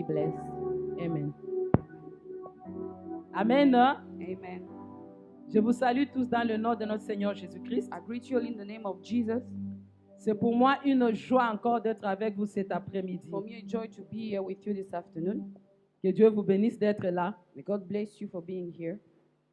be blessed. Amen. Amen. Amen. Je vous salue tous dans le nom de notre Seigneur Jésus-Christ. I greet you all in the name of Jesus. C'est pour moi une joie encore d'être avec vous cet après-midi. For me, a joy to be here with you this afternoon. Que Dieu vous bénisse d'être là. May God bless you for being here.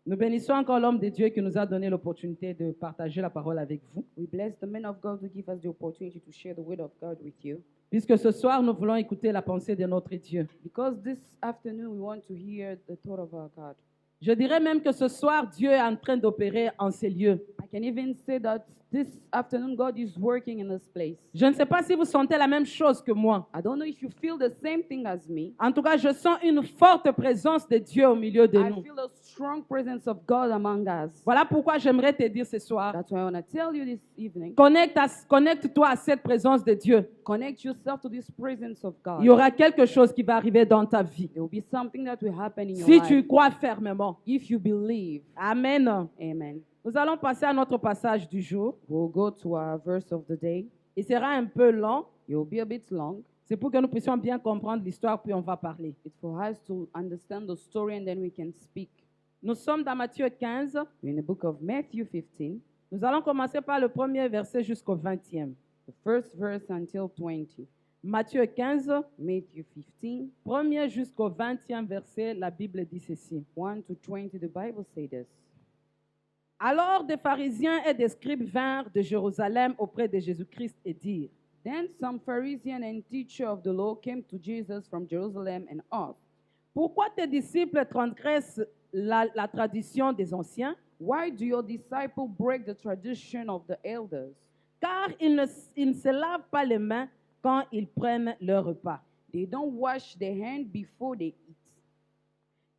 Nous bénissons encore l'homme de Dieu qui nous a donné l'opportunité de partager la parole avec vous. We bless the man of God who give us the opportunity to share the word of God with you. Puisque ce soir, nous voulons écouter la pensée de notre Dieu. Because this afternoon we want to hear the thought of our God. Je dirais même que ce soir, Dieu est en train d'opérer en ces lieux. I can even say that this afternoon God is working in this place. Je ne sais pas si vous sentez la même chose que moi. I don't know if you feel the same thing as me. En tout cas, je sens une forte présence de Dieu au milieu de I nous. feel a strong presence of God among us. Voilà pourquoi j'aimerais te dire ce soir, That's why I want to tell you this evening. connecte-toi à cette présence de Dieu. Connect yourself to this presence of God. Il y aura quelque chose qui va arriver dans ta vie. There will be something that will happen in your Si life. tu crois fermement. If you believe. Amen. Amen. Nous allons passer à notre passage du jour. We'll go to our verse of the day. Il sera un peu long. It will be a bit long. C'est pour que nous puissions bien comprendre l'histoire, puis on va parler. It's for us to understand the story and then we can speak. Nous sommes dans Matthieu 15. We're in the book of Matthew 15. Nous allons commencer par le premier verset jusqu'au 20e. The first verse until 20. Matthieu 15, Matthew 15, premier jusqu'au 20e verset, la Bible dit ceci. 1 to 20, the Bible says this. Alors des pharisiens et des scribes vinrent de Jérusalem auprès de Jésus-Christ et dirent, Then some Pharisee and teacher of the law came to Jesus from Jerusalem and asked, pourquoi tes disciples transgressent la tradition des anciens? Why do your disciples break the tradition of the elders? Car ils ne se lavent pas les mains quand ils prennent leur repas. They don't wash their hands before they eat.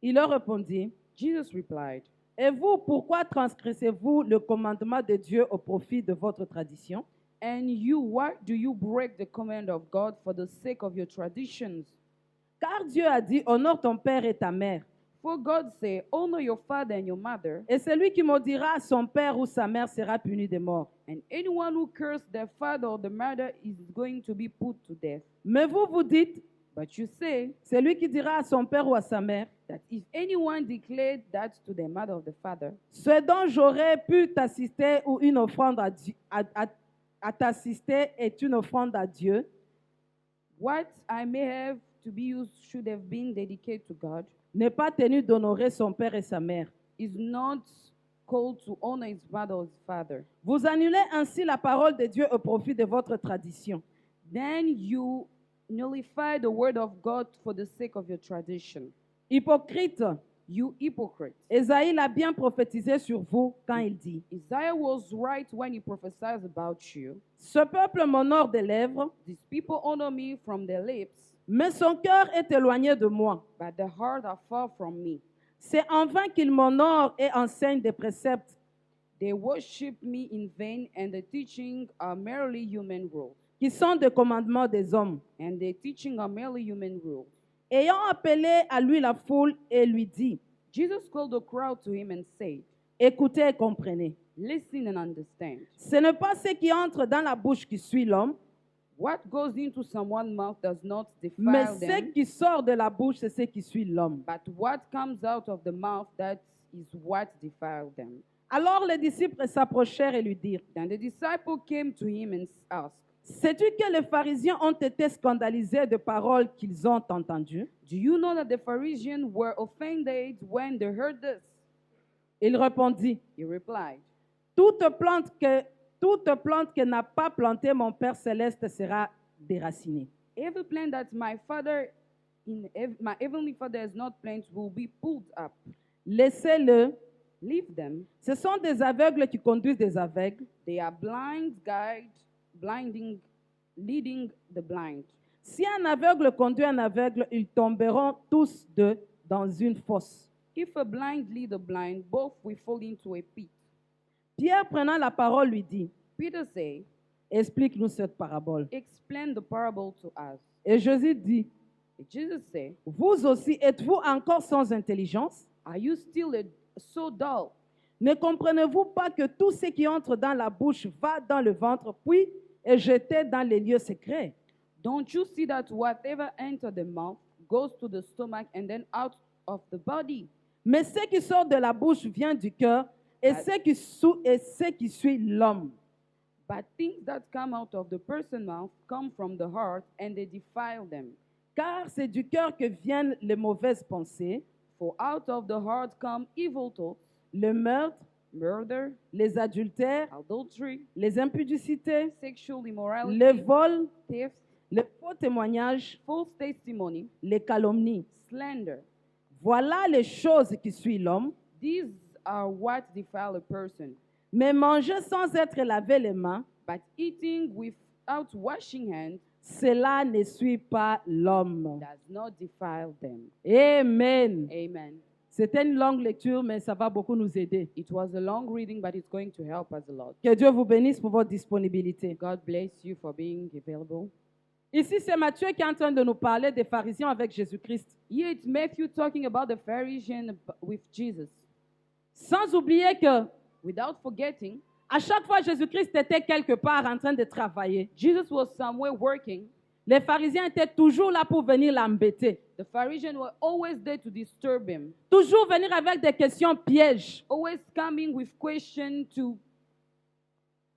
Il leur répondit, Jesus replied, et vous, pourquoi transgressez-vous le commandement de Dieu au profit de votre tradition? And you, why do you break the command of God for the sake of your traditions? Car Dieu a dit, honore ton père et ta mère. For God say, honor your father and your mother, Et celui qui maudira son père ou sa mère sera puni de mort. and anyone who curses their father or the mother is going to be put to death. Mais vous, vous dites, But you say celui qui dira à son père ou à sa mère, that if anyone declared that to their mother or the father, ce dont j'aurais pu t'assister ou une offrande à t'assister est une offrande à Dieu, what I may have to be used should have been dedicated to God, n'est pas tenu d'honorer son père et sa mère. is not called to honor his mother or his father. Vous annulez ainsi la parole de Dieu au profit de votre tradition. Then you nullify the word of God for the sake of your tradition. Hypocrite, You hypocrite. Ésaïe l'a bien prophétisé sur vous quand il dit, Isaiah was right when he prophesied about you. ce peuple m'honore des lèvres, These people honor me from their lips, mais son cœur est éloigné de moi. but their heart are far from me. C'est en vain qu'ils m'honorent et enseignent des préceptes They worship me in vain, and the teaching are merely human rules. qui sont des commandements des hommes. And their teaching are merely human rules. Ayant appelé à lui la foule et lui dit, Jesus called the crowd to him and said, écoutez et comprenez. Listen and understand. Ce n'est pas ce qui entre dans la bouche qui suit l'homme, What goes into someone's mouth does not mais defile ce them, qui sort de la bouche, c'est ce qui suit l'homme. but what comes out of the mouth, that is what defiles them. Alors les disciples s'approchèrent et lui dirent, Then the disciple came to him and asked, sais-tu que les pharisiens ont été scandalisés de paroles qu'ils ont entendues? Do you know that the Pharisees were offended when they heard this? Il répondit, He replied, toute plante que n'a pas planté mon Père céleste sera déracinée. Every plant that my my heavenly Father has not planted will be pulled up. Laissez-le. Leave them. Ce sont des aveugles qui conduisent des aveugles. They are leading the blind. Si un aveugle conduit un aveugle, ils tomberont tous deux dans une fosse. If a blind lead a blind, both will fall into a pit. Pierre, prenant la parole, lui dit, Peter said, explique-nous cette parabole. explain the parable to us. Et Jésus dit, Jesus said, vous aussi, êtes-vous encore sans intelligence? are you still so dull? Ne comprenez-vous pas que tout ce qui entre dans la bouche va dans le ventre, puis est jeté dans les lieux secrets? Don't you see that whatever enters the mouth goes to the stomach and then out of the body. Mais ce qui sort de la bouche vient du cœur et ce qui suit l'homme. But things that come out of the person's mouth come from the heart, and they defile them. Car c'est du cœur que viennent les mauvaises pensées, For out of the heart come evil thoughts, le meurtre, murder, les adultères, adultery, les impudicités, sexual immorality, les vols, theft, les faux témoignages, false testimony, les calomnies. slander. Voilà les choses qui suivent l'homme. These are what defile a person. Mais manger sans être lavé les mains, But eating without washing hands cela ne suit pas l'homme. does not defile them. Amen. Amen. C'était une longue lecture, mais ça va beaucoup nous aider. It was a long reading, but it's going to help us a lot. Que Dieu vous bénisse pour votre disponibilité. God bless you for being available. Ici, c'est Matthieu qui est en train de nous parler des pharisiens avec Jésus-Christ. Here it's Matthew talking about the Pharisee with Jesus. Sans oublier que Without forgetting, à chaque fois Jésus-Christ était quelque part en train de travailler, Jesus was somewhere working. les pharisiens étaient toujours là pour venir l'embêter. The Pharisees were always there to disturb him, Toujours venir avec des questions pièges always coming with questions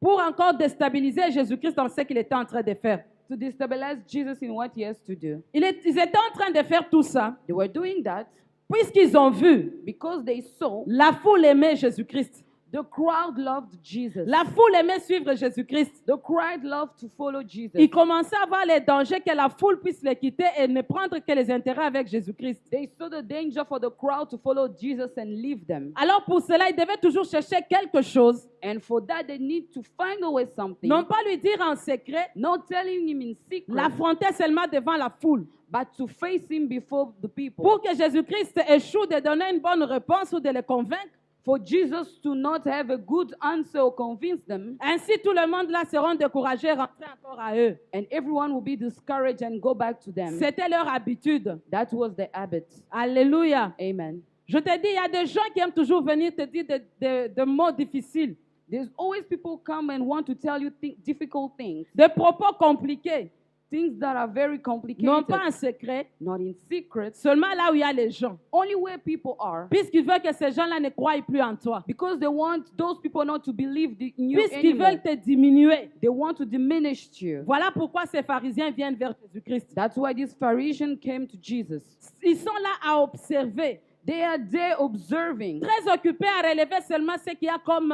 pour encore déstabiliser Jésus-Christ dans ce qu'il était en train de faire. to destabilize Jesus in what he has to do. Ils étaient en train de faire tout ça They were doing that puisqu'ils ont vu because they saw la foule aimer Jésus-Christ. the crowd loved Jesus. La foule aimait suivre Jésus-Christ. The crowd loved to follow Jesus. Ils commençaient à voir les dangers que la foule puisse les quitter et ne prendre que les intérêts avec Jésus-Christ. They saw the danger for the crowd to follow Jesus and leave them. Alors pour cela, ils devaient toujours chercher quelque chose, And for that, they need to find away something. non pas lui dire en secret, Not telling him in secret, l'affronter seulement devant la foule. but to face him before the people. Pour que Jésus-Christ échoue de donner une bonne réponse ou de les convaincre. For Jesus to not have a good answer or convince them, Ainsi, tout le monde là seront découragés et rentrer encore à eux. and everyone will be discouraged and go back to them. C'était leur habitude. That was the habit. Alléluia. Amen. Je te dis, il y a des gens qui aiment toujours venir te dire des mots difficiles, There's always people come and want to tell you difficult things, des propos compliqués, things that are very complicated, non pas en secret, not in secret, seulement là où il y a les gens. only where people are, Puisqu'ils veulent que ces gens-là ne croient plus en toi. because they want those people not to believe in you Puisqu'ils anymore. veulent te diminuer. They want to diminish you. Voilà pourquoi ces pharisiens viennent vers Jésus-Christ. That's why these Pharisees came to Jesus. Ils sont là à observer, They are there observing, très occupés à relever seulement ce qu'il y a comme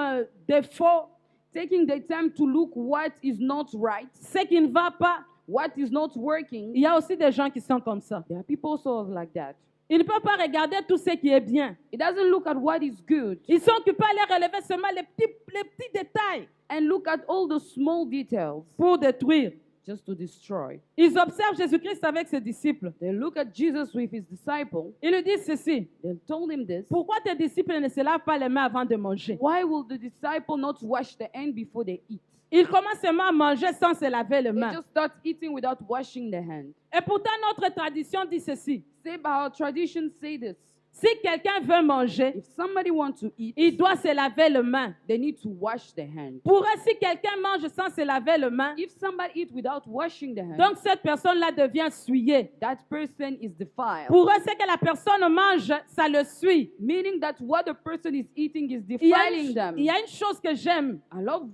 défaut, taking the time to look what is not right, ce qui ne va pas. what is not working. Il y a aussi des gens qui sont comme ça. There are people also like that. Ils ne peuvent pas regarder tout ce qui est bien. It doesn't look at what is good Ils sont occupés à aller relever seulement les petits détails and look at all the small details pour détruire. just to destroy. Ils observent Jésus-Christ avec ses disciples. They look at Jesus with his disciple. Ils lui disent ceci. They told him this. Pourquoi tes disciples ne se lavent pas les mains avant de manger? Why will the disciple not wash the hand before they eat? Ils commencent seulement à manger sans se laver les They mains. just start eating without washing their hands. Et pourtant, notre tradition dit ceci. Say, but our traditions say this. Si quelqu'un veut manger, If somebody wants to eat, il doit se laver les mains. they need to wash their hands. Pour eux, si quelqu'un mange sans se laver les mains, If somebody eats without washing their hands, donc cette personne-là devient souillée. that person is defiled. Pour eux, ce que la personne mange, ça le suit. Meaning that what the person is eating is Il y a defiling them. il y a une chose que j'aime. I love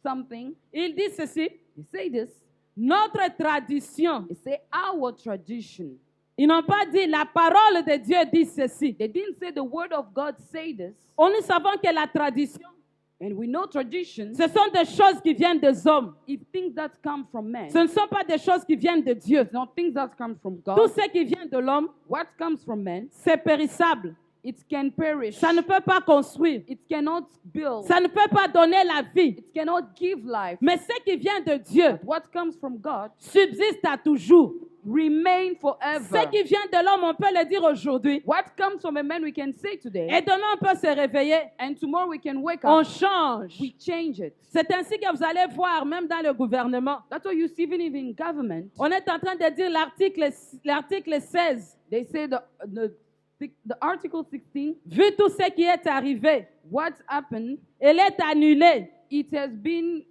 something. Il dit ceci. They say this. Notre tradition. They say our tradition. Ils n'ont pas dit la parole de Dieu dit ceci. They didn't say the word of God say this. Nous savons que la tradition, And we know traditions ce sont des choses qui viennent des hommes. is things that come from men. Ce ne sont pas des choses qui viennent de Dieu. It's not things that come from Tout God. ce qui vient de l'homme, What comes from men, c'est périssable. it can perish. Ça ne peut pas construire. It cannot build. Ça ne peut pas donner la vie. It cannot give life. Mais ce qui vient de Dieu But what comes from God subsiste à toujours. remain Ce forever. qui vient de l'homme, on peut le dire aujourd'hui. What comes from a man we can say today, Et demain, on peut se réveiller. and tomorrow we can wake On up, change. we change it. C'est ainsi que vous allez voir, même dans le gouvernement. That's what you see even in government. On est en train de dire l'article 16. They say the article 16, Vu tout ce qui est arrivé, what happened, elle est annulée. it has been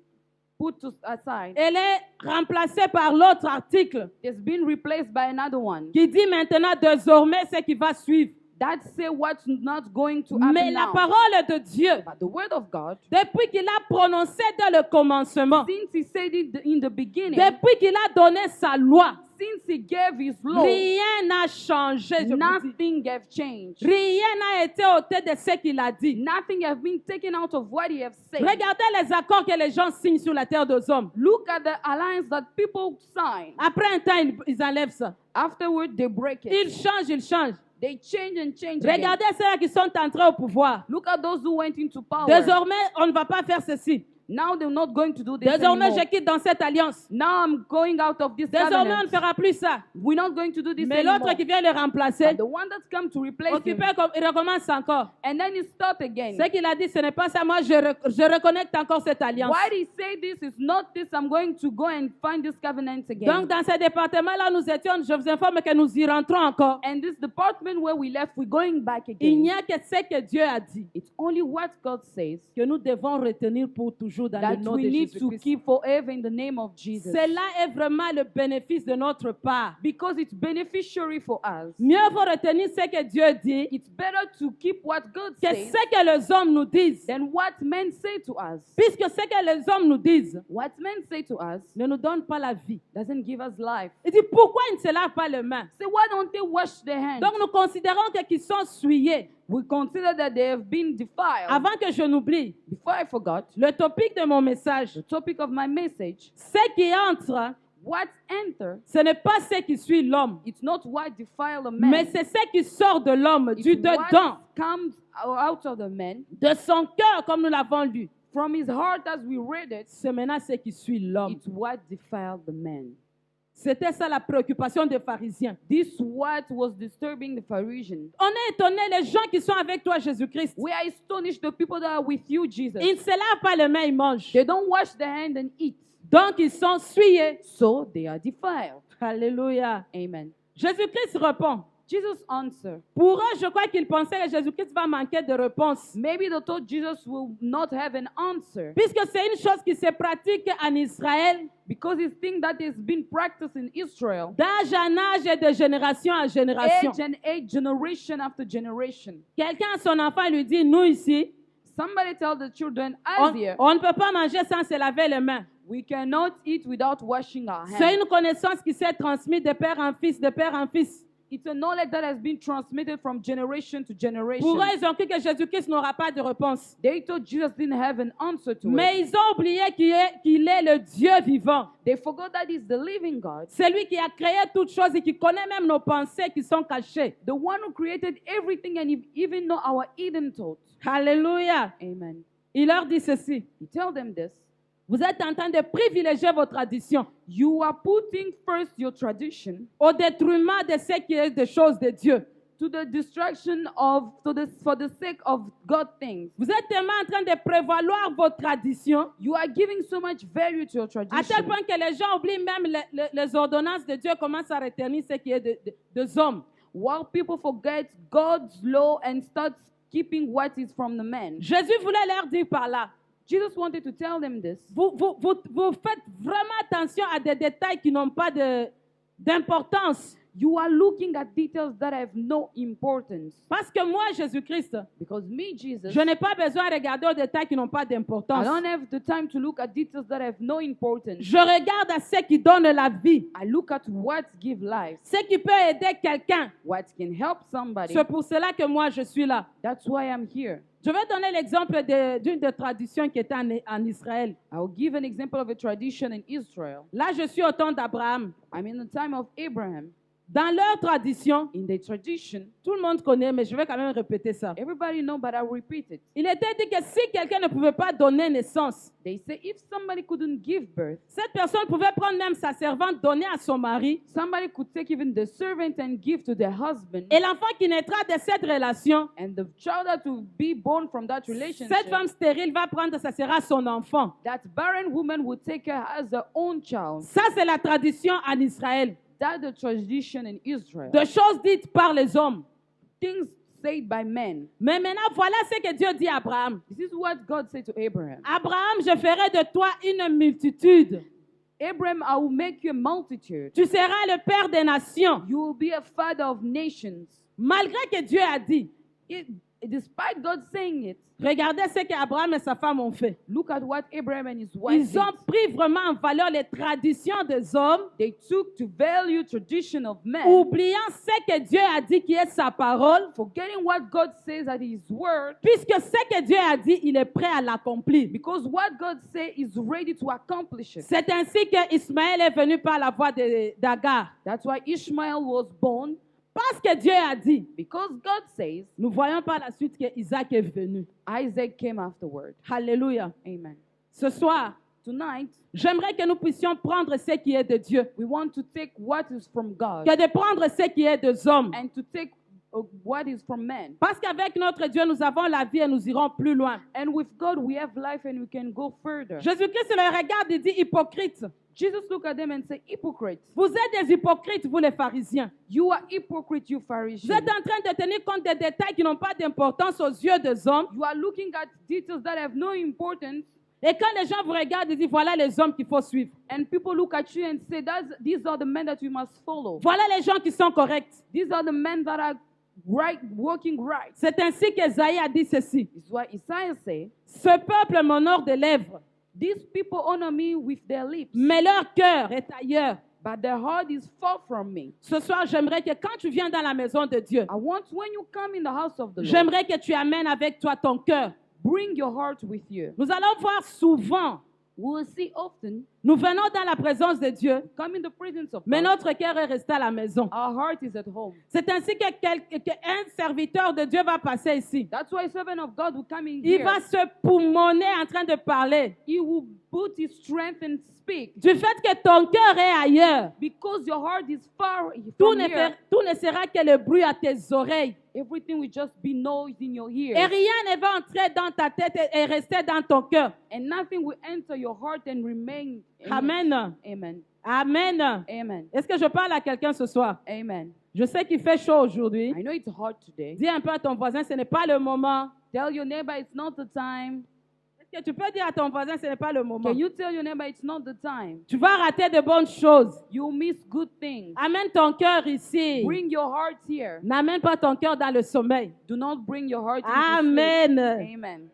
put aside. Elle est remplacée par l'autre article It's been replaced by another one qui dit maintenant désormais ce qui va suivre. that say what's not going to happen Mais la now. parole de Dieu, But the word of God, depuis qu'il a prononcé dès le commencement, since he said it in the beginning, depuis qu'il a donné sa loi, since he gave his law, rien n'a changé. Je vous dis. nothing have changed. Rien n'a été ôté de ce qu'il a dit. Nothing have been taken out of what he have said. Regardez les accords que les gens signent sur la terre des hommes. Look at the alliance that people sign. Après un temps, ils enlèvent ça. Afterward, they break it. Ils changent. They change and change again. Regardez ceux qui sont entrés au pouvoir. Look at those who went into power. Désormais, on ne va pas faire ceci. Now they're not going to do this Désormais, anymore. je quitte dans cette alliance. Now I'm going out of this Désormais, on ne covenant. fera plus ça. We're not going to do this Mais anymore. l'autre qui vient le remplacer, But the one that's come to replace him, occupé, il recommence encore. and then he start again. Ce qu'il a dit, ce n'est pas ça. Moi, je reconnecte encore cette alliance. Why did he say this? Is not this. I'm going to go and find this covenant again. Donc, dans ce département-là, nous étions, je vous informe que nous y rentrons encore. And this department where we left, we're going back Il again. n'y a que ce que Dieu a dit It's only what God says que nous devons retenir pour toujours dans le that nom we de need to Jésus-Christ. keep forever in the name of Jesus. Cela est vraiment le bénéfice de notre part. Because it's beneficiary for us. Mieux vaut retenir ce que Dieu dit It's better to keep what God que says ce que les hommes nous disent. than what men say to us. Puisque ce que les hommes nous disent What men say to us ne nous donne pas la vie. doesn't give us life. Il dit pourquoi ils ne se lavent pas les mains? So why don't they wash their hands? Donc nous considérons que qu'ils sont souillés. We consider that they have been defiled. Avant que je n'oublie, Before I forgot, le topic de mon message, the topic of my message, ce qui entre, what enter, ce n'est pas ce qui suit l'homme, it's not what defile a man, mais c'est ce qui sort de l'homme, it's du dedans, what comes out of the man, de son cœur, comme nous l'avons lu. from his heart as we read it, C'est maintenant ce qui suit l'homme. it's what defiled the man. C'était ça la préoccupation des pharisiens. This what was disturbing the Phariseans. On est étonné, les gens qui sont avec toi, Jésus-Christ, We are astonished the people that are with you, Jesus. ils ne se lavent pas les mains, ils mangent. They don't wash their hands and eat, Donc ils sont souillés. so they are defiled. Alléluia. Amen. Jésus-Christ répond. Jesus answered. Pour eux, je crois qu'ils pensaient que Jésus-Christ va manquer de réponse. Maybe they thought Jesus will not have an answer Puisque c'est une chose qui se pratique en Israël, because it's thing that is being practiced in Israel, d'âge en âge et de génération en génération. age and age, generation after generation. Quelqu'un à son enfant lui dit, nous ici, Somebody tell the children, on as here, on ne peut pas manger sans se laver les mains. we cannot eat without washing our C'est hands. une connaissance qui s'est transmise de père en fils, de père en fils. It's a knowledge that has been transmitted from generation to Pour generation. eux, ils ont cru que Jésus-Christ n'aura pas de réponse. They thought Jesus didn't have an answer to Mais it. ils ont oublié qu'il est le Dieu vivant. They forgot that he's the living God, C'est lui qui a créé toutes choses et qui connaît même nos pensées qui sont cachées. the one who created everything and even know our hidden thoughts. Alléluia. Amen. Il leur dit ceci. You tell them this. Vous êtes en train de privilégier vos traditions You are putting first your tradition au détriment de ce qui est des choses de Dieu. to the distraction of, for the sake of God things. Vous êtes tellement en train de prévaloir vos traditions You are giving so much value to your à tel tradition point que les gens oublient même les ordonnances de Dieu, commencent à retenir ce qui est des hommes. while people forget God's law and start keeping what is from the man. Jésus voulait leur dire par là, Jesus wanted to tell them this. vous faites vraiment attention à des détails qui n'ont pas d'importance. You are looking at details that have no importance. Parce que moi, Jésus-Christ, Because me, Jesus, je n'ai pas besoin de regarder aux détails qui n'ont pas I d'importance. don't have the time to look at details that have no importance. Je regarde à ce qui donne la vie, I look at what give life, ce qui peut aider quelqu'un. what can help somebody. C'est pour cela que moi, je suis là. That's why I'm here. Je vais donner l'exemple d'une des traditions qui était en Israël. I'll give an example of a tradition in Israel. Là, je suis au temps d'Abraham. I'm in the time of Abraham. Dans leur tradition, In their tradition, tout le monde connaît, mais je vais quand même répéter ça. everybody know, but I'll repeat it. Il était dit que si quelqu'un ne pouvait pas donner naissance, They say if somebody couldn't give birth, cette personne pouvait prendre même sa servante, donner à son mari, somebody could take even the servant and give to their husband. et l'enfant qui naîtra de cette relation, And the child that will be born from that relationship, cette femme stérile va prendre, ça sera son enfant. that barren woman would take her as her own child. Ça, c'est la tradition en Israël. That's the tradition in Israel. De choses dites par les hommes. Things said by men. Mais maintenant, voilà ce que Dieu dit à Abraham. This is what God said to Abraham. Abraham, je ferai de toi une multitude. Abraham, I will make you a multitude. Tu seras le père des nations. You will be a father of nations. Malgré que Dieu a dit, Despite God saying it, regardez ce qu'Abraham et sa femme ont fait. look at what Abraham and his wife Ils ont did. pris vraiment en valeur les traditions des hommes, They took to value tradition of men, oubliant ce que Dieu a dit qui est sa parole, forgetting what God says at His word, puisque ce que Dieu a dit, il est prêt à l'accomplir. because what God says is ready to accomplish it. C'est ainsi que Ismaël est venu par la voie d'Agar. That's why Ishmael was born, Parce que Dieu a dit, because God says nous voyons par la suite que Isaac est venu. Isaac came afterward. Alléluia. Amen. Ce soir, Tonight, j'aimerais que nous puissions prendre ce qui est de Dieu, we want to take what is from God que de prendre ce qui est des hommes. and to take what is from men. Parce qu'avec notre Dieu, nous avons la vie et nous irons plus loin. And with God, we have life and we can go further. Jésus-Christ le regarde et dit, hypocrite. Jesus looked at them and said, hypocrites, Vous êtes des hypocrites, vous les pharisiens. you are hypocrites, you Vous Pharisees. êtes en train de tenir compte des détails qui n'ont pas d'importance aux yeux des hommes. You are looking at details that have no importance, Et quand les gens vous regardent, ils disent, voilà les hommes qu'il faut suivre. and people look at you and say, these are the men that you must follow. Voilà les gens qui sont corrects. These are the men that are right, working right. C'est ainsi qu'Esaïe a dit ceci. This is what Isaiah said. Ce peuple m'honore des lèvres, These people honor me with their lips, mais leur cœur est ailleurs. but their heart is far from me. Ce soir, j'aimerais que quand tu viens dans la maison de Dieu, I want when you come in the house of the Lord, j'aimerais que tu amènes avec toi ton cœur. bring your heart with you. Nous allons voir souvent, We will see often, nous venons dans la présence de Dieu, come in the presence of mais God. notre cœur est resté à la maison. Our heart is at home. C'est ainsi qu'un serviteur de Dieu va passer ici. That's why a servant of God will come in Il here. va se poumonner en train de parler. He will put his strength and speak. Du fait que ton cœur est ailleurs, Because your heart is far tout from here, tout ne sera que le bruit à tes oreilles. everything will just be noise in your Et ears. rien ne va entrer dans ta tête et rester dans ton cœur. And nothing will enter your heart and remain in it. Amen. Amen. Amen. Amen. Est-ce que je parle à quelqu'un ce soir? Amen. Je sais qu'il fait chaud aujourd'hui. I know it's hot today. Dis un peu à ton voisin, ce n'est pas le moment. Tell your neighbor it's not the time. Est-ce que tu peux dire à ton voisin, ce n'est pas le moment? Can you tell your neighbor it's not the time? Tu vas rater de bonnes choses. You'll miss good things. Amène ton cœur ici. Bring your heart here. N'amène pas ton cœur dans le sommeil. Do not bring your heart into Amen. sleep. Amen.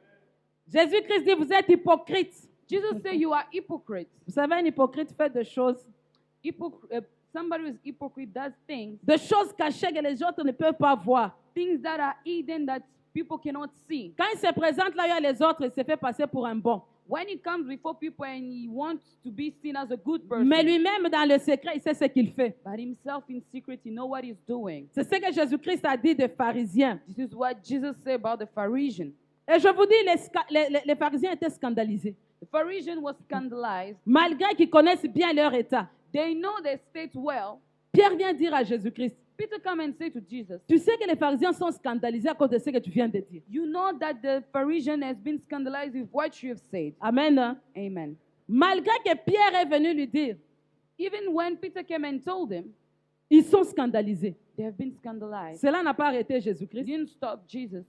Jésus-Christ dit, vous êtes hypocrites. Jesus said you are hypocrites. Vous savez, un hypocrite fait des choses Somebody who is hypocrite does things cachées que les autres ne peuvent pas voir. that are hidden that people cannot see. Quand il se présente là, il y a les autres, il se fait passer pour un bon. When he comes before people and he wants to be seen as a good person, Mais lui-même, dans le secret, il sait ce qu'il fait. but himself in secret, he knows what he's doing. C'est ce que Jésus-Christ a dit des pharisiens. This is what Jesus said about the Pharisee. Et je vous dis, les pharisiens étaient scandalisés. The Pharisee was scandalized. Malgré qu'ils connaissent bien leur état. They know their state well. Pierre vient dire à Jésus-Christ, Peter come and say to Jesus, tu sais que les pharisiens sont scandalisés à cause de ce que tu viens de dire. you know that the Pharisee has been scandalized with what you have said. Amen. Amen. Malgré que Pierre est venu lui dire, Even when Peter came and told him, ils sont scandalisés. they have been scandalized. Cela n'a pas arrêté It Jésus-Christ. didn't stop Jesus.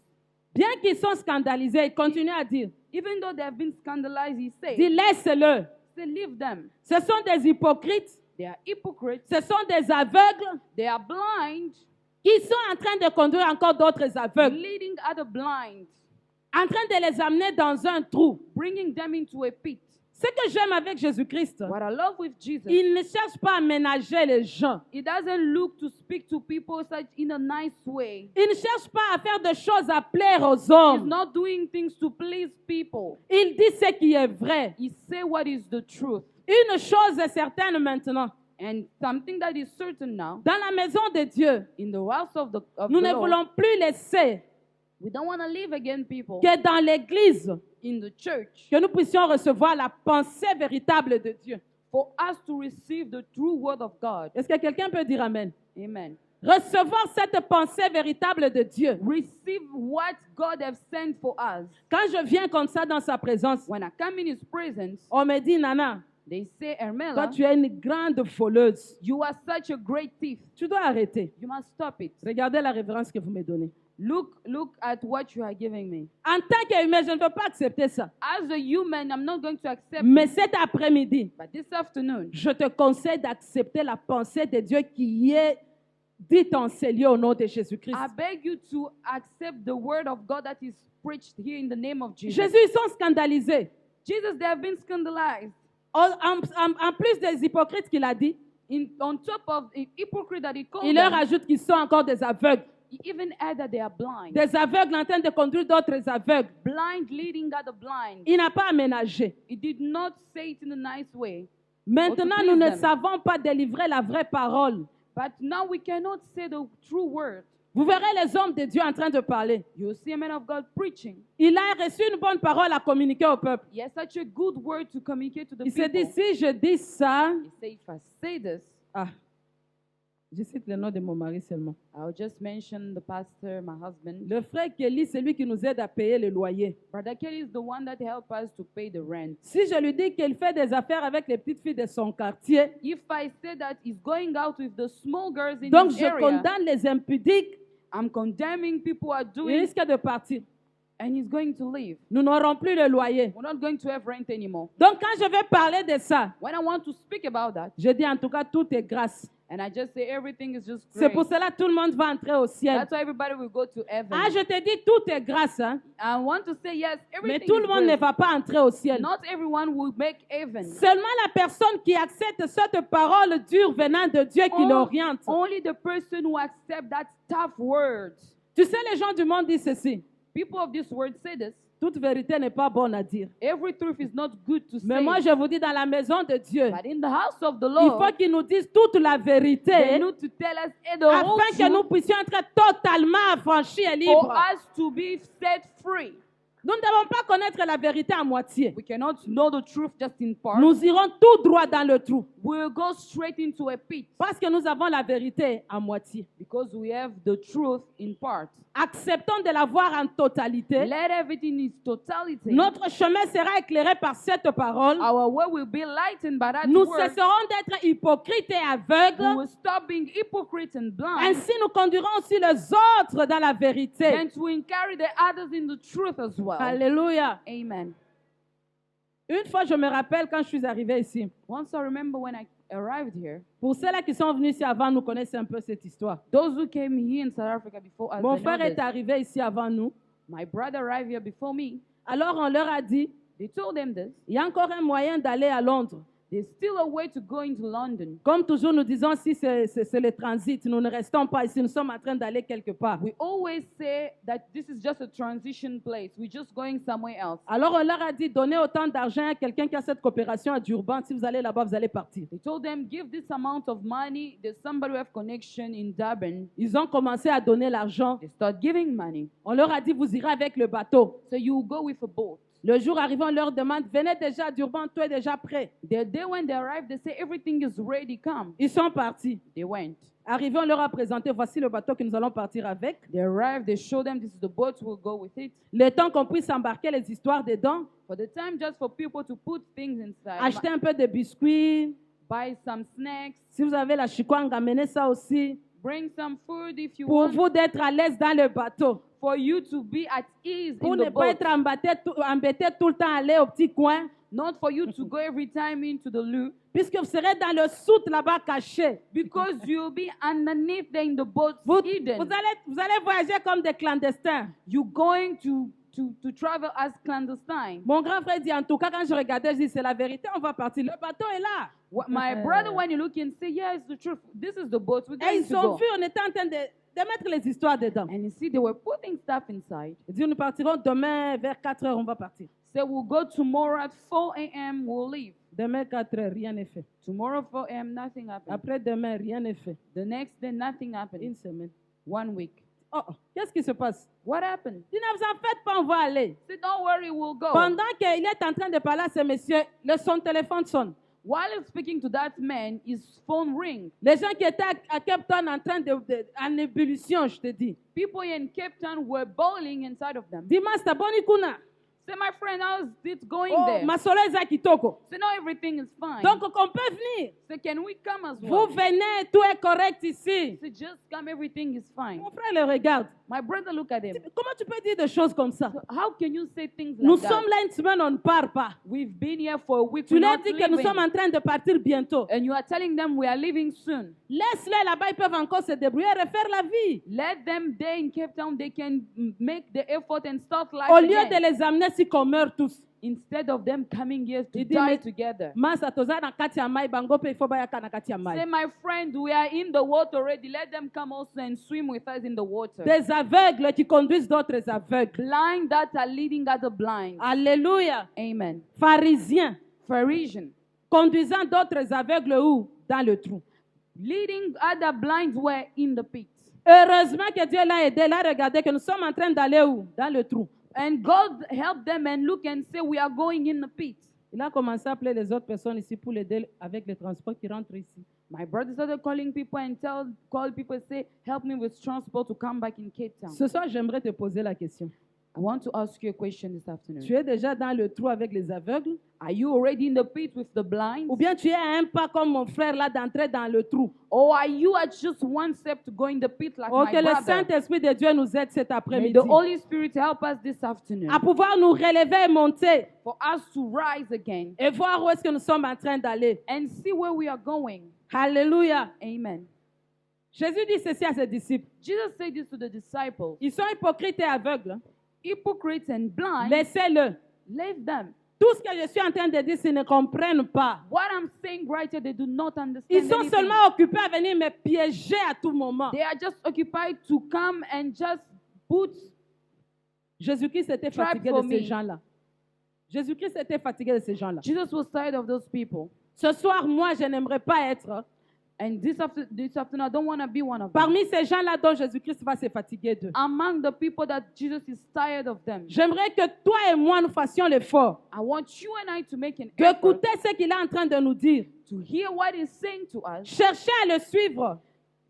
Bien qu'ils sont scandalisés, il continue à dire, Even though they have been scandalized, he said, dis laisse-le. say, leave them. Ce sont des hypocrites, They are hypocrites. ce sont des aveugles They are blind, qui sont en train de conduire encore d'autres aveugles, leading other blind, en train de les amener dans un trou. bringing them into a pit. Ce que j'aime avec Jésus-Christ, What I love with Jesus, il ne cherche pas à ménager les gens. he doesn't look to speak to people such in a nice way. Il ne cherche pas à faire des choses à plaire aux He's hommes. not doing things to please people. Il dit ce qui est vrai. He say what is the truth. Une chose est certaine maintenant. And something that is certain now, Dans la maison de Dieu, in the house of nous the ne Lord, voulons plus laisser we don't want to live again people que dans l'église, in the church que nous puissions recevoir la pensée véritable de Dieu. for us to receive the true word of God. Est-ce que quelqu'un peut dire Amen? Amen. Recevoir cette pensée véritable de Dieu. Receive what God has sent for us. Quand je viens comme ça dans sa présence, When I come in his presence, on me dit, Nana, they say, toi Ermela, tu es une grande voleuse. you are such a great thief. Tu dois arrêter. You must stop it. Regardez la révérence que vous me donnez. Look at what you are giving me. En tant qu'humain, je ne veux pas accepter ça. As a human, I'm not going to accept Mais it. cet après-midi, But this afternoon, je te conseille d'accepter la pensée de Dieu qui est dite en ces lieux au nom de Jésus-Christ. I beg you to accept the word of God that is preached here in the name of Jesus. Jésus, ils sont scandalisés. Jesus, they have been scandalized. En plus des hypocrites qu'il a dit, On top of the hypocrite that he called il leur them, ajoute qu'ils sont encore des aveugles. he even added that they are blind. Des aveugles en train de conduire d'autres aveugles. Blind leading other blind. Il n'a pas aménagé. He did not say it in a nice way. Maintenant, please nous ne them. savons pas délivrer la vraie parole. But now we cannot say the true word. Vous verrez les hommes de Dieu en train de parler. You see a man of God preaching. Il a reçu une bonne parole à communiquer au peuple. He has such a good word to communicate to the Il s'est people. dit, si je dis ça, He said, if I say this, je cite le nom de mon mari seulement. I'll just mention the pastor, my husband. Le frère Kelly, c'est lui qui nous aide à payer le loyer. Brother Kelly is the one that helped us to pay the rent. Si je lui dis qu'il fait des affaires avec les petites filles de son quartier, If I say that he's going out with the small girls in donc his je area, condamne les impudiques, I'm condemning people who are il doing, risque de partir. and he's going to leave. Nous n'aurons plus le loyer. We're not going to have rent anymore. Donc quand je vais parler de ça, When I want to speak about that, je dis en tout cas tout est grâce. and I just say everything is just C'est great, pour cela que tout le monde va entrer au ciel. that's why everybody will go to heaven. Ah, je te dis tout est grâce, hein? I want to say yes, Mais everything tout is le monde ne great. va pas entrer au ciel. Not everyone will make heaven. Seulement la personne qui accepte cette parole dure venant de Dieu qui l'oriente. Only the person who accepts that tough word. Tu sais, les gens du monde disent ceci. People of this world say this. Toute vérité n'est pas bonne à dire. Every truth is not good to Mais say. moi, je vous dis, dans la maison de Dieu, But in the house of the il Lord, faut qu'ils nous disent toute la they vérité need to tell us the whole afin que nous truth puissions être totalement affranchis et for libres. us to be set free. Nous ne devons pas connaître la vérité à moitié. We cannot know the truth just in part. Nous irons tout droit dans le trou We will go straight into a pit parce que nous avons la vérité à moitié. because we have the truth in part. Acceptons de la voir en totalité. Let everything in its totality. Notre chemin sera éclairé par cette parole. Our way will be lightened by that Nous word. cesserons d'être hypocrites et We aveugles. will stop being hypocrites and blind. Ainsi, nous conduirons aussi les autres dans la vérité. And to carry the others in the truth as well. Alléluia. Amen. Une fois, je me rappelle quand je suis arrivée ici. Once I remember when I arrived here, Pour ceux-là qui sont venus ici avant, nous connaissons un peu cette histoire. those who came here in South Africa before us, Mon they know frère est this. arrivé ici avant nous. My brother arrived here before me. Alors, on leur a dit, They told them this. il y a encore un moyen d'aller à Londres. There's still a way to go into London. Comme toujours, nous disons, si c'est le transit, nous ne restons pas ici, nous sommes en train d'aller quelque part. We always say that this is just a transition place. We're just going somewhere else. Alors, on leur a dit, donnez autant d'argent à quelqu'un qui a cette coopération à Durban. Si vous allez là-bas, vous allez partir. They told them, give this amount of money. There's somebody who have connection in Durban. Ils ont commencé à donner l'argent. They start giving money. On leur a dit, vous irez avec le bateau. So you go with a boat. Le jour arrivant, on leur demande, venez déjà à Durban, tout est déjà prêt. The day when they arrived, they say everything is ready. Come. Ils sont partis. They went. Arrivés, on leur a présenté, voici le bateau que nous allons partir avec. They arrived. They showed them this is the boat. We'll go with it. Le temps qu'on puisse embarquer les histoires dedans, For the time, just for people to put things inside. acheter un peu de biscuits. Buy some snacks. Si vous avez la chikwang, amenez ça aussi. Bring some food if you Pour want. vous d'être à l'aise dans le bateau. For you to be at ease Pour in ne the pas boat. être embêté tout le temps à aller au petit coin. Not for you to go every time into the loo. Puisque vous serez dans le soute là-bas caché. Because you'll be underneath there in the boat Vous hidden. allez voyager comme des clandestins. You're going to travel as clandestine. Mon grand frère dit, en tout cas, quand je regardais, je dis, c'est la vérité, on va partir. Le bateau est là. My brother, when you look and say, yeah, it's the truth. This is the boat. We're Et going ils to ont go. vu, on était en train de mettre les histoires dedans. And you see, they were putting stuff inside. Il dit, nous partirons demain vers 4 heures, on va partir. So we'll go tomorrow at 4 a.m. We'll leave. Demain 4 heures, rien n'est fait. Tomorrow 4 a.m. nothing happened. Après demain, rien n'est fait. The next day nothing happened. Une semaine. 1 week. Oh, qu'est-ce qui se passe? What happened? Il ne vous en faites pas, on va aller. Say, don't worry, we'll go. Pendant qu'il est en train de parler à ce monsieur, son téléphone sonne. While he's speaking to that man, his phone rings. Les gens qui étaient à Cape Town en train en ébullition, je te dis. People in Cape Town were bowling inside of them. Dis-moi, c'est bon, Ikuna. Say, my friend, how's it going Oh, there? masolo eza kitoko. Say, no, everything is fine. Donc, on peut venir. Say, can we come as Vous well? venez, tout est correct ici. Say, just come, everything is fine. Mon frère le regarde. My brother, look at him. Comment tu peux dire des choses comme ça? So how can you say things Nous like that? sommes là une semaine, on ne part pas. We've been here for a week. Tu We're leur not dis que nous leaving. sommes en train de partir bientôt. And you are telling them we are leaving soon. Laisse-les là-bas, ils peuvent encore se débrouiller, refaire la vie. Let them there in Cape Town. They can make the effort and start life Au lieu again. de les amener si qu'on meurt tous. Instead of them coming here to Il dit, die mais- together. Masa toza na kati ya mai, bango pe ifo bayaka na kati ya mai. Say, my friend, we are in the water already. Let them come also and swim with us in the water. Des aveugles qui conduisent d'autres aveugles. Blind that are leading other blind. Alléluia. Amen. Pharisiens Pharisee. conduisant d'autres aveugles où? Dans le trou. Leading other blind were in the pit. Heureusement que Dieu l'a aidé, l'a regardé que nous sommes en train d'aller où? Dans le trou. And God helped them and look and say, we are going in the pit. Il a commencé à appeler les autres personnes ici pour l'aider avec les transports qui rentrent ici. My brother started calling people and call people, say, help me with transport to come back in Cape Town. Ce soir, j'aimerais te poser la question. I want to ask you a question this afternoon. Tu es déjà dans le trou avec les aveugles? Are you already in the pit with the blind? Ou bien tu es à un pas comme mon frère là d'entrer dans le trou? Or are you at just one step to go in the pit like Oh, my que le brother? Saint-Esprit de Dieu nous aide cet May après-midi the Holy Spirit help us this afternoon à pouvoir nous relever et monter for us to rise again et voir où est-ce que nous sommes en train d'aller. and see where we are going. Alléluia. Amen. Jésus dit ceci à ses disciples. Jesus said this to the disciples. Ils sont hypocrites et aveugles. Hypocrites and blind, Laissez-le. leave them. Tout ce que je suis en train de dire, ils ne comprennent pas. What I'm saying right here, they do not understand Ils sont anything. seulement occupés à venir me piéger à tout moment. They are just occupied to come and just put. Jésus-Christ était Trap fatigué for de ces me. gens-là. Jésus-Christ était fatigué de ces gens-là. Jesus was tired of those people. Ce soir, moi, je n'aimerais pas être And this afternoon, I don't want to be one of them. parmi ces gens-là dont Jésus-Christ va se fatiguer d'eux. Among the people that Jesus is tired of them. J'aimerais que toi et moi, nous fassions l'effort I want you and I to make an effort d'écouter ce qu'il est en train de nous dire. to hear what he's saying to us. Chercher à le suivre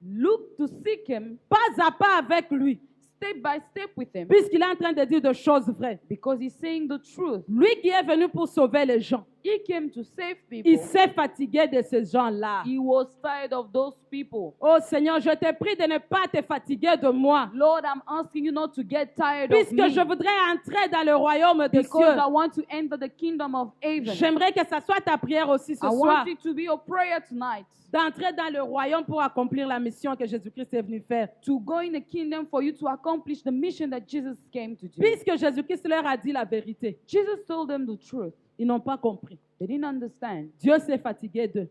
Look to seek him pas à pas avec lui, step by step with him puisqu'il est en train de dire des choses vraies. because he's saying the truth. Lui qui est venu pour sauver les gens, He came to save il people. s'est fatigué de ces gens-là. He was tired of those people. Oh Seigneur, je te prie de ne pas te fatiguer de moi, Lord, I'm asking you not to get tired of puisque me je voudrais entrer dans le royaume de because I Dieu. want to enter the kingdom of heaven. J'aimerais que ça soit ta prière aussi ce I soir, want it to be your prayer tonight d'entrer dans le royaume pour accomplir la mission que Jésus-Christ est venu faire. to go in the kingdom for you to accomplish the mission that Jesus came to do. Puisque Jésus-Christ leur a dit la vérité, Jesus told them the truth. ils n'ont pas compris. They didn't understand. Dieu s'est fatigué d'eux.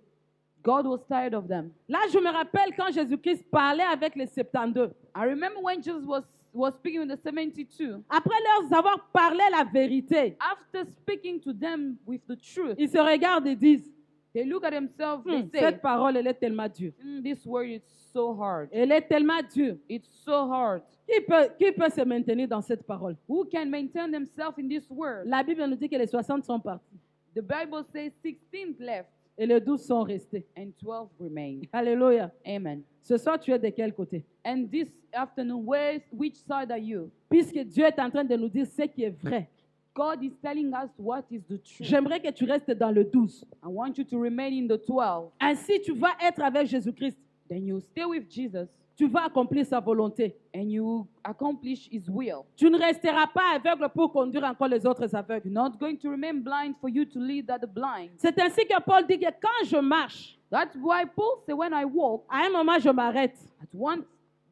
God was tired of them. Là, je me rappelle quand Jésus-Christ parlait avec les 72. I remember when Jesus was speaking with the 72. Après leur avoir parlé la vérité, After speaking to them with the truth, ils se regardent et disent, they look at themselves, they say, cette parole, elle est tellement dure. This word is so hard. Elle est tellement dure. It's so hard. Qui peut se maintenir dans cette parole? Who can maintain themselves in this word? La Bible nous dit que les 60 sont partis The Bible says 16 left et les 12 sont restés. and 12 remain. Alléluia. Amen. Ce soir, tu es de quel côté? And this afternoon, which side are you? Puisque Dieu est en train de nous dire ce qui est vrai. God is telling us what is the truth. J'aimerais que tu restes dans le 12. I want you to remain in the 12. Ainsi, tu vas être avec Jésus-Christ. Then you stay with Jesus Tu vas accomplir sa volonté. and you accomplish his will. Tu ne resteras pas aveugle pour conduire encore les autres aveugles. You're not going to remain blind for you to lead other blind. C'est ainsi que Paul dit que quand je marche, That's why Paul said, when I walk, à un moment, je m'arrête at one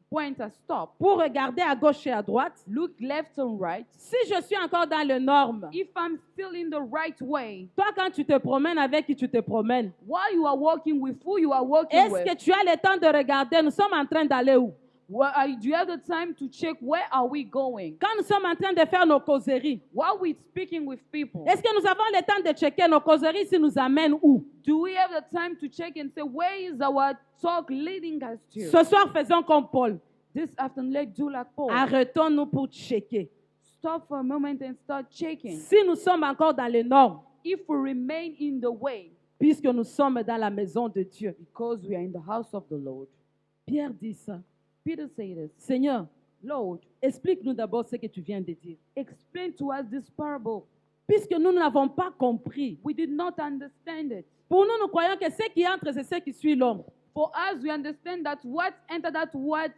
point I stop, pour regarder à gauche et à droite. look left and right. Si je suis encore dans les normes, If I'm still in the right way, toi, quand tu te promènes, avec qui tu te promènes, while you are walking with who you are walking est-ce with, que tu as le temps de regarder, nous sommes en train d'aller où? do you have the time to check where are we going? Quand nous sommes en train de faire nos causeries, While we're speaking with people, est-ce que nous avons le temps de checker nos causeries si nous amènent où? do we have the time to check and say, where is our talk leading us to? Ce soir, faisons comme Paul. This afternoon, let's do like Paul. Arrêtons-nous pour checker. Stop for a moment and start checking. Si nous sommes encore dans les normes, If we remain in the way, puisque nous sommes dans la maison de Dieu. because we are in the house of the Lord. Pierre dit ça. Peter said this, Seigneur, Lord, explique-nous d'abord ce que tu viens de dire. explain to us this parable. Puisque nous n'avons pas compris. We did not understand it. Pour nous, nous croyons que ce qui entre, c'est ce qui suit l'homme. For us, we understand that what entered, that what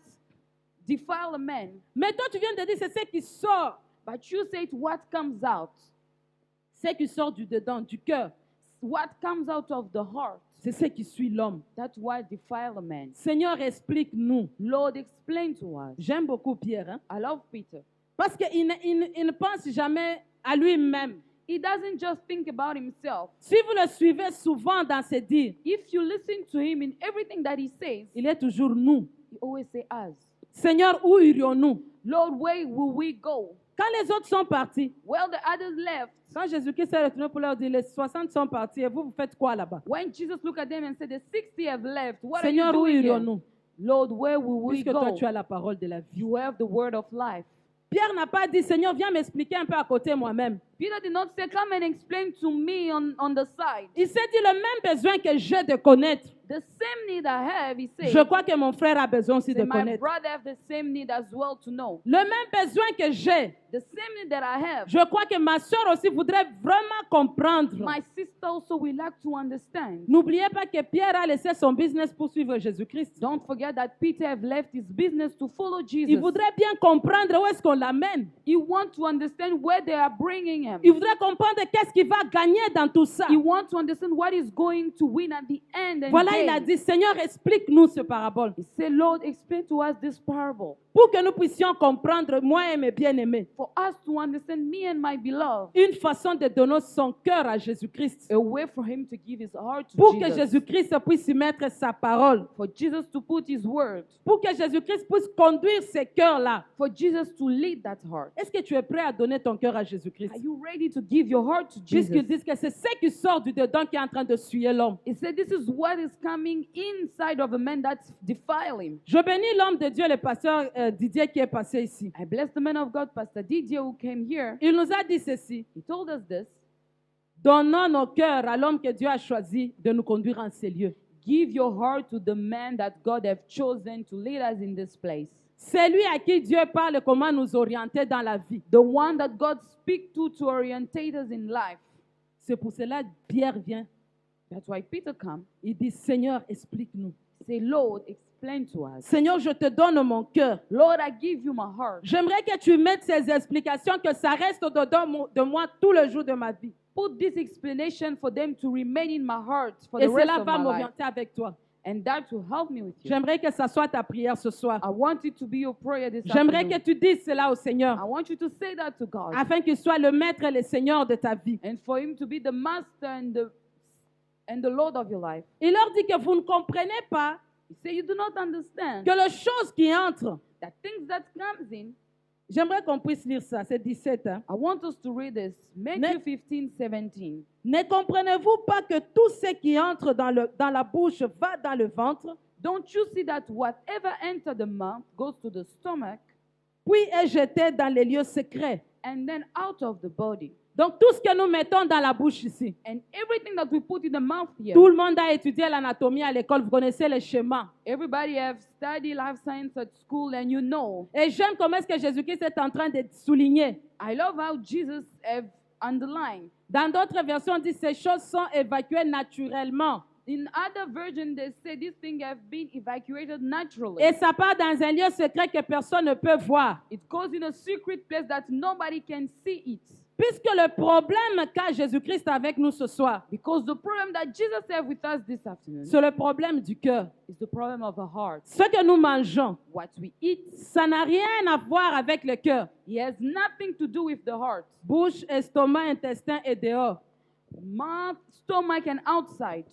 defile a man. Mais toi, tu viens de dire, c'est ce qui sort. But you say it, what comes out. Ce qui sort du dedans, du cœur. What comes out of the heart. C'est ce qui suit l'homme. That's what defile a man. Seigneur, explique-nous. Lord, explain to us. J'aime beaucoup Pierre. Hein? I love Peter. Parce qu'il ne pense jamais à lui-même. He doesn't just think about himself. Si vous le suivez souvent dans ses dires, If you listen to him in everything that he says, il est toujours nous. he always say us. Seigneur, où irions-nous? Lord, where will we go? Quand les autres sont partis, Well, the others left. quand Jésus-Christ est retourné pour leur dire, les 60 sont partis, et vous, vous faites quoi là-bas? When Jesus looked at them and said, the 60 have left, what Seigneur, are où you doing here? irions-nous? Lord, where will we Puisque toi, go? tu as la parole de la vie. You have the word of life. Pierre n'a pas dit, Seigneur, viens m'expliquer un peu à côté moi-même. Peter did not say, come and explain to me on the side. Il s'est dit, le même besoin que j'ai de connaître. The same need I have, he said. Je crois que mon frère a besoin aussi de My connaître. brother have the same need as well to know. Le même besoin que j'ai, The same need that I have. je crois que ma soeur aussi voudrait vraiment comprendre. My sister also will like to understand. N'oubliez pas que Pierre a laissé son business pour suivre Jésus-Christ. Don't forget that Peter have left his business to follow Jesus. Il voudrait bien comprendre où est-ce qu'on l'amène. He wants to understand where they are bringing him. Il voudrait comprendre qu'est-ce qu'il va gagner dans tout ça. He wants to understand what he's going to win at the end. And Voilà, il a dit, Seigneur, explique-nous ce parabole. He said, Lord, explain to us this parable Pour que nous puissions comprendre, moi et mes bien-aimés, for us to understand me and my beloved. une façon de donner son cœur à Jésus-Christ. A way for him to give his heart to Pour que Jesus. Jésus-Christ puisse y mettre sa parole. For Jesus to put his word. Pour que Jésus-Christ puisse conduire ces cœurs-là. For Jesus to lead that heart. Est-ce que tu es prêt à donner ton cœur à Jésus-Christ? Are you ready to give your heart to Jesus? Puisqu'ils disent que c'est ce qui sort du dedans qui est en train de suyer l'homme. He said, this is what is coming inside of a man that's defiling. Je bénis l'homme de Dieu, le pasteur Didier qui est passé ici. I bless the man of God, Pastor Didier, who came here. Il nous a dit ceci. He told us this. Donnons nos cœurs à l'homme que Dieu a choisi de nous conduire en ces lieux. Give your heart to the man that God have chosen to lead us in this place. C'est lui à qui Dieu parle comment nous orienter dans la vie. The one that God speaks to orientate us in life. C'est pour cela que Pierre vient. That's why Peter comes. Il dit, Seigneur, explique-nous. Say, Lord, explain to us. Seigneur, je te donne mon cœur. Lord, I give you my heart. J'aimerais que tu mettes ces explications, que ça reste au-dedans de moi tout le jour de ma vie. Put this explanation for them to remain in my heart for Et the rest cela of va my life. m'orienter avec toi. And that will help me with you. J'aimerais que ça soit ta prière ce soir. I want it to be your prayer this J'aimerais que afternoon. tu dises cela au I Seigneur, want you to say that to God. afin qu'il soit le maître et le Seigneur de ta vie. And for him to be the master and the Lord of your life. Il leur dit que vous ne comprenez pas He said, you do not understand que les choses qui entrent, that things that comes in. j'aimerais qu'on puisse lire ça, c'est 17. Hein? I want us to read this. Matthew 15:17. Ne comprenez-vous pas que tout ce qui entre dans la bouche va dans le ventre, Don't you see that whatever enters the mouth goes to the stomach puis est jeté dans les lieux secrets? and then out of the body? Donc tout ce que nous mettons dans la bouche ici, And everything that we put in the mouth here. tout le monde a étudié l'anatomie à l'école, vous connaissez les schémas. Everybody have studied life science at school and you know. Et j'aime comment est-ce que Jésus-Christ est en train de souligner. I love how Jesus have underlined. Dans d'autres versions, on dit ces choses sont évacuées naturellement. In other versions, they say these things have been evacuated naturally. Et ça part dans un lieu secret que personne ne peut voir. It goes in a secret place that nobody can see it. Puisque le problème qu'a Jésus-Christ avec nous ce soir, Because the problem that Jesus have with us this afternoon c'est le problème du cœur. is the problem of the heart. Ce que nous mangeons, What we eat, ça n'a rien à voir avec le cœur. it has nothing to do with the heart. Bouche, estomac, intestin et dehors. Mouth, stomach, and outside.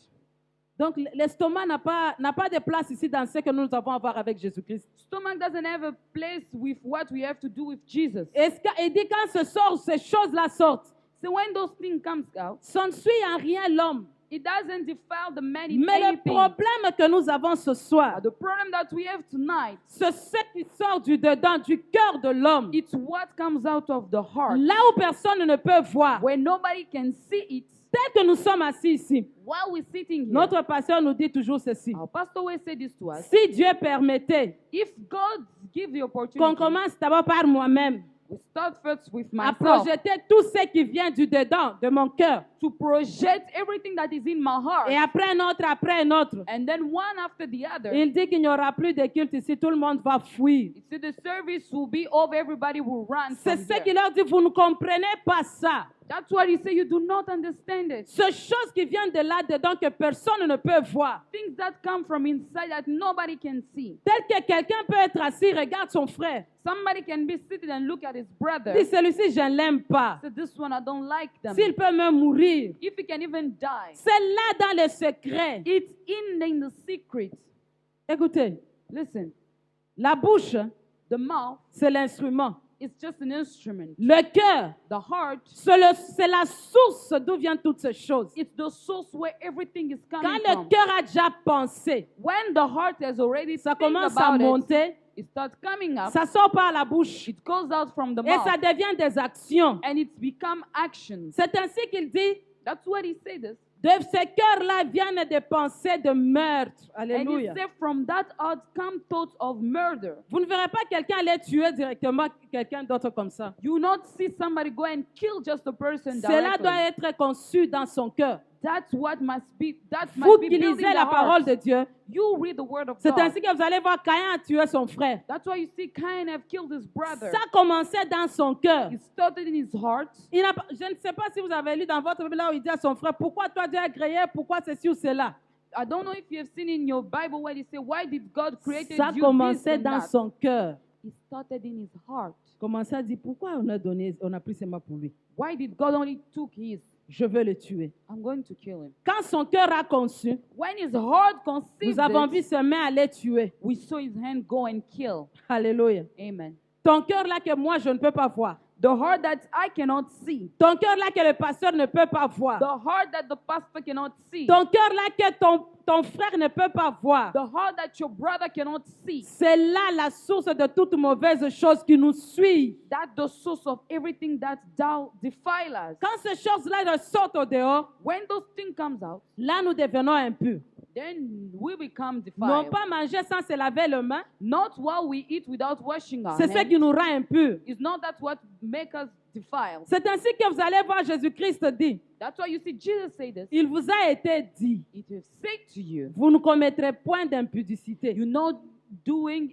Donc l'estomac n'a pas de place ici dans ce que nous avons à voir avec Jésus-Christ. Stomach doesn't have a place with what we have to do with Jesus. Et dit quand ces choses-là sortent, So when those things comes out, ça ne suit en rien l'homme. It doesn't defile the man in Mais le anything. problème que nous avons ce soir, The problem that we have tonight, c'est ce qui sort du dedans, du cœur de l'homme. it's what comes out of the heart. Là où personne ne peut voir. Where nobody can see it. Tel que nous sommes assis ici, While we're sitting here, notre pasteur nous dit toujours ceci. our pastor always said this to us. Si Dieu permettait If God give the qu'on opportunity, commence d'abord par moi-même, we start first with à myself, projeter tout ce qui vient du dedans, de mon cœur, to project everything that is in my heart, et après un autre. and then one after the other. Il dit qu'il n'y aura plus de culte ici, tout le monde va fuir. So the service will be over, everybody will run C'est from ce there. qu'il leur dit, vous ne comprenez pas ça. That's what he say, you do not understand it. Ces choses qui viennent de là-dedans que personne ne peut voir. Things that come from inside that nobody can see. Tel que quelqu'un peut être assis, regarde son frère. Somebody can be seated and look at his brother. Dit, celui-ci, je ne l'aime pas. So this one, I don't like them. S'il peut me mourir. If he can even die. C'est là dans le secret. It's in the secret. Écoutez, Listen, la bouche, the mouth c'est l'instrument. is just an instrument. Le cœur, The heart, c'est la source d'où viennent toutes ces choses. it's the source where everything is Quand coming le from. cœur a déjà pensé, When the heart has already ça think commence à about monter, it starts coming up. ça sort par la bouche It goes out from the et ça mouth. devient des actions. And it's become actions. C'est ainsi qu'il dit, That's what he said. This. de ces cœurs-là viennent des pensées de meurtre. And he Alléluia. said, from that heart come thoughts of murder. Vous ne verrez pas quelqu'un aller tuer directement quelqu'un d'autre comme ça. You will not see somebody go and kill just a person Cela directly. doit être conçu dans son cœur. That's what must be. That Vous must be qui built in lisez the la parole heart. de Dieu, You read the word of c'est God. ainsi que vous allez voir Caïn a tué son frère. That's why you see Cain have killed his brother. Ça commençait dans son cœur. It started in his heart. Je ne sais pas si vous avez lu dans votre Bible là où il dit à son frère, pourquoi toi Dieu a créé, pourquoi ceci ou cela. I don't know if you have seen in your Bible where they say, why did God create Ça you this commençait and dans that? son cœur. It started in his heart. Commençait à dire, pourquoi on a pris ses mains pour lui. Why did God only took his? Je veux le tuer. I'm going to kill him. Quand son cœur a conçu, When his heart conceived nous avons it, vu ses mains aller tuer. we saw his hand go and kill. Alléluia. Amen. Ton cœur là que moi je ne peux pas voir. The heart that I cannot see. Ton cœur là que le pasteur ne peut pas voir. The heart that the pastor cannot see. Ton cœur là que ton frère ne peut pas voir. The heart that your brother cannot see. C'est là la source de toute mauvaise chose qui nous suit. That's the source of everything that defile us. Quand ces choses-là sortent au dehors, When those things comes out, là nous devenons impurs. then we become Non defiled. pas manger sans se laver les mains, Not while we eat without washing our c'est ce hands. qui nous rend impurs. It's not that what make us defiled. C'est ainsi que vous allez voir Jésus-Christ dit, That's why you see Jesus say this. il vous a été dit, It is said to you, vous ne commettrez point d'impudicité. you're not doing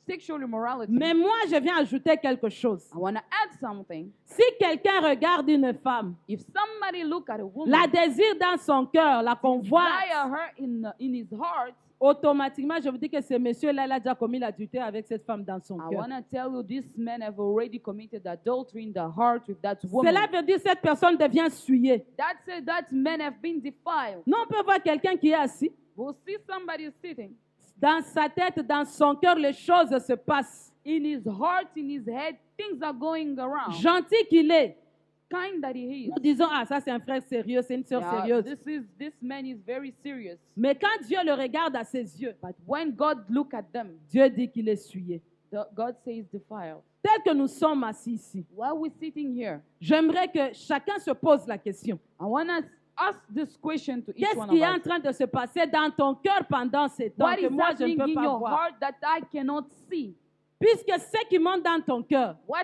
sexual immorality. Mais moi, je viens ajouter quelque chose. I want to add something. Si quelqu'un regarde une femme, If somebody look at a woman, la désire dans son cœur, la convoite, desire her in his heart, automatiquement, je vous dis que ce monsieur-là, il a déjà commis l'adultère avec cette femme dans son I cœur. want to tell you this man have already committed adultery in the heart with that woman. Cela veut dire que cette personne devient souillée. That said, that man have been defiled. Non, on peut voir quelqu'un qui est assis. We'll see somebody sitting. Dans sa tête, dans son cœur, les choses se passent. In his heart, in his head, things are going around. Gentil qu'il est. Kind that he is. Nous disons, ah, ça c'est un frère sérieux, c'est une sœur sérieuse. This man is very serious. Mais quand Dieu le regarde à ses yeux, But when God look at them, Dieu dit qu'il est souillé. God says defiled. Tel que nous sommes assis ici, While we're sitting here, j'aimerais que chacun se pose la question. I want to ask this question to each Qu'est-ce one qui est of en us. train de se passer dans ton cœur pendant ces temps What que is moi je ne happening peux in pas your voir? heart that I cannot see? Puisque ce qui monte dans ton cœur, What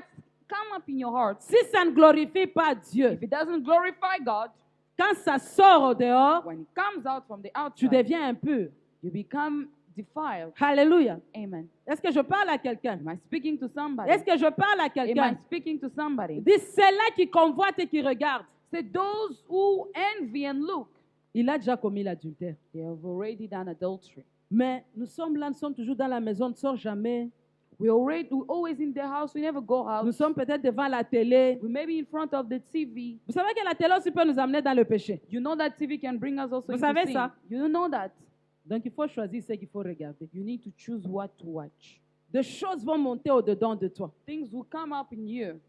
come up in your heart? si ça ne glorifie pas Dieu, If it doesn't glorify God, quand ça sort au dehors, when it comes out from the tu outside, deviens impur. you become defiled. Alléluia. Amen. Est-ce que je parle à quelqu'un? Am I speaking to somebody? Est-ce que je parle à Am I quelqu'un? speaking to somebody? Dis, c'est là qui convoite et qui regarde. Say those who envy and look, Il a déjà commis l'adultère. they have already done adultery. Mais nous sommes là, nous sommes toujours dans la maison, on ne sort jamais. We're always in the house. We never go out. Nous sommes peut-être devant la télé. We may be in front of the TV. Vous savez que la télé aussi peut nous amener dans le péché. You know that TV can bring us also Vous into savez sin. ça? You know that. Donc il faut choisir ce qu'il faut regarder. You need to choose what to watch. Des choses vont monter au-dedans de toi. Things will come up in you.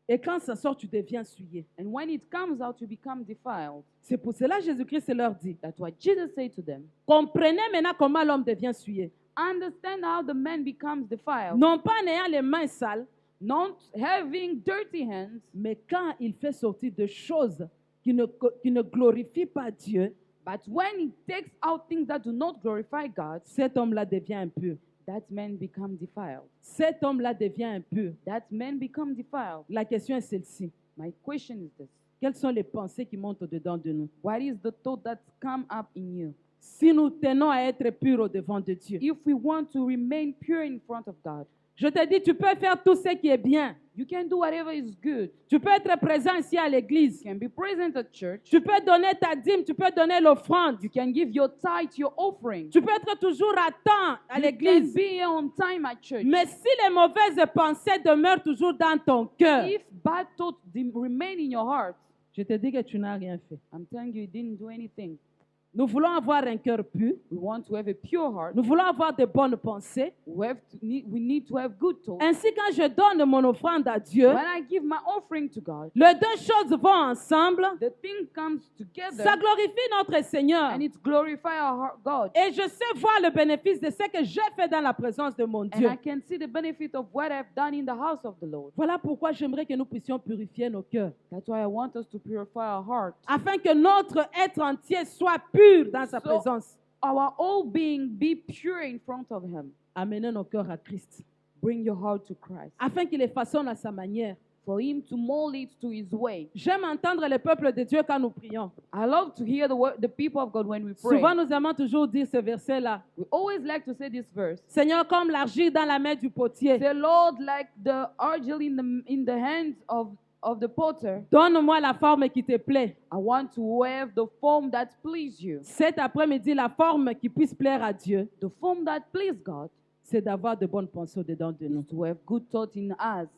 Et quand ça sort, tu deviens souillé. And when it comes out, you become defiled. C'est pour cela que Jésus-Christ leur dit, That's what Jesus said to them. comprenez maintenant comment l'homme devient souillé. Understand how the man becomes defiled. Non pas en ayant les mains sales, Not having dirty hands, mais quand il fait sortir des choses qui ne glorifient pas Dieu, but when he takes out things that do not glorify God, cet homme-là devient impur. that man become defiled. Cet homme-là devient impur. That man become defiled. La question est celle-ci. My question is this. Quelles sont les pensées qui montent au-dedans de nous? What is the thought that's come up in you? Si nous tenons à être purs au-devant de Dieu, If we want to remain pure in front of God, je te dis, tu peux faire tout ce qui est bien. you can do whatever is good. Tu peux être présent ici à l'église. You can be present at church. Tu peux donner ta dîme, tu peux donner l'offrande. You can give your tithe, your offering. Tu peux être toujours à temps à You can l'église. be here on time at church. Mais si les mauvaises pensées demeurent toujours dans ton cœur, If bad thoughts remain in your heart, je te dis que tu n'as rien fait. I'm telling you, you didn't do anything. Nous voulons avoir un cœur pur. We want to have a pure heart. Nous voulons avoir de bonnes pensées. We need to have good thoughts. Ainsi, quand je donne mon offrande à Dieu, When I give my offering to God, les deux choses vont ensemble. the thing comes together Ça glorifie notre Seigneur. and it glorifies our God. Et je sais voir le bénéfice de ce que j'ai fait dans la présence de mon And Dieu. I can see the benefit of what I've done in the house of the Lord. Voilà pourquoi j'aimerais que nous puissions purifier nos cœurs, That's why I want us to purify our heart. afin que notre être entier soit pur dans sa So- présence. Our whole being be pure in front of Him. Amenez nos cœurs à Christ, Bring your heart to Christ. afin qu'il les façonne à sa manière. For Him to mold it to His way. J'aime entendre le peuple de Dieu quand nous prions. I love to hear the people of God when we pray. Souvent, nous aimons toujours dire ce verset-là. We always like to say this verse. Seigneur, comme l'argile dans la main du potier, The Lord, like the argil in the hands of the potter, donne-moi la forme qui te plaît. I want to have the form that please you. Cet après-midi, la forme qui puisse plaire à Dieu, The form that please God c'est d'avoir de bonnes pensées dedans de nous. is to have good thoughts in us.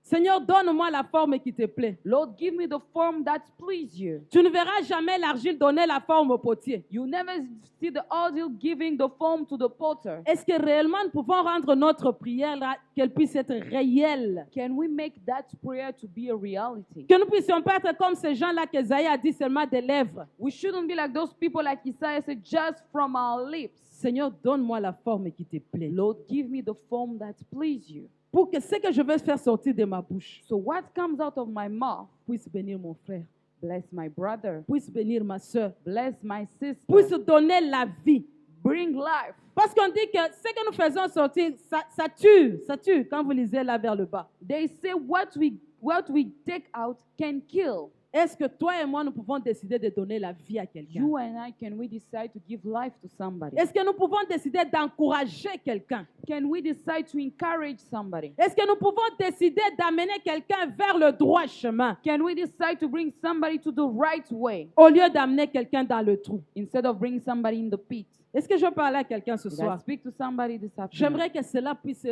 Seigneur, donne-moi la forme qui te plaît. Lord, give me the form that please you. Tu ne verras jamais l'argile donner la forme au potier. You never see the argil giving the form to the potter. Est-ce que réellement nous pouvons rendre notre prière là, qu'elle puisse être réelle? Can we make that prayer to be a reality? Que nous ne puissions pas être comme ces gens-là qu'Esaïe a dit seulement des lèvres. We shouldn't be like those people like Isaiah said, just from our lips. Seigneur, donne-moi la forme qui te plaît. Lord, give me the form that please you. Pour que ce que je veux faire sortir de ma bouche So what comes out of my mouth, puisse bénir mon frère, bless my brother, puisse bénir ma soeur, bless my sister, puisse donner la vie. bring life. Parce qu'on dit que ce que nous faisons sortir, ça tue quand vous lisez là vers le bas. They say what we take out can kill. Est-ce que toi et moi, nous pouvons décider de donner la vie à quelqu'un? You and I, can we decide to give life to somebody? Est-ce que nous pouvons décider d'encourager quelqu'un? Can we decide to encourage somebody? Est-ce que nous pouvons décider d'amener quelqu'un vers le droit chemin Can we decide to bring somebody to the right way au lieu d'amener quelqu'un dans le trou? instead of bringing somebody in the pit? Est-ce que je parle à quelqu'un ce Did I soir? speak to somebody this afternoon? J'aimerais que cela puisse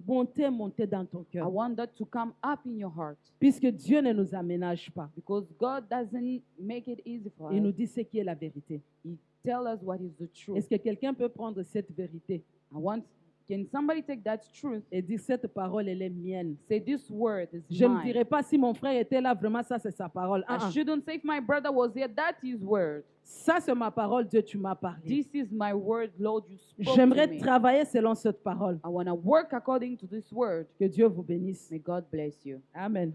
monter dans ton I cœur. want that to come up in your heart Puisque Dieu ne nous aménage pas. because God doesn't make it easy for Il nous us. dit ce qui est la vérité. He tells us what is the truth. Est-ce que quelqu'un peut prendre cette vérité Can somebody take that truth? et dire cette parole, elle est mienne? Say this word is Je ne mine. dirais pas si mon frère était là, vraiment ça c'est sa parole. I shouldn't say if my brother was here, that is word. Ça c'est ma parole, Dieu tu m'as parlé. This is my word, Lord, you spoke to J'aimerais me. travailler selon cette parole. I want to work according to this word. Que Dieu vous bénisse. May God bless you. Amen.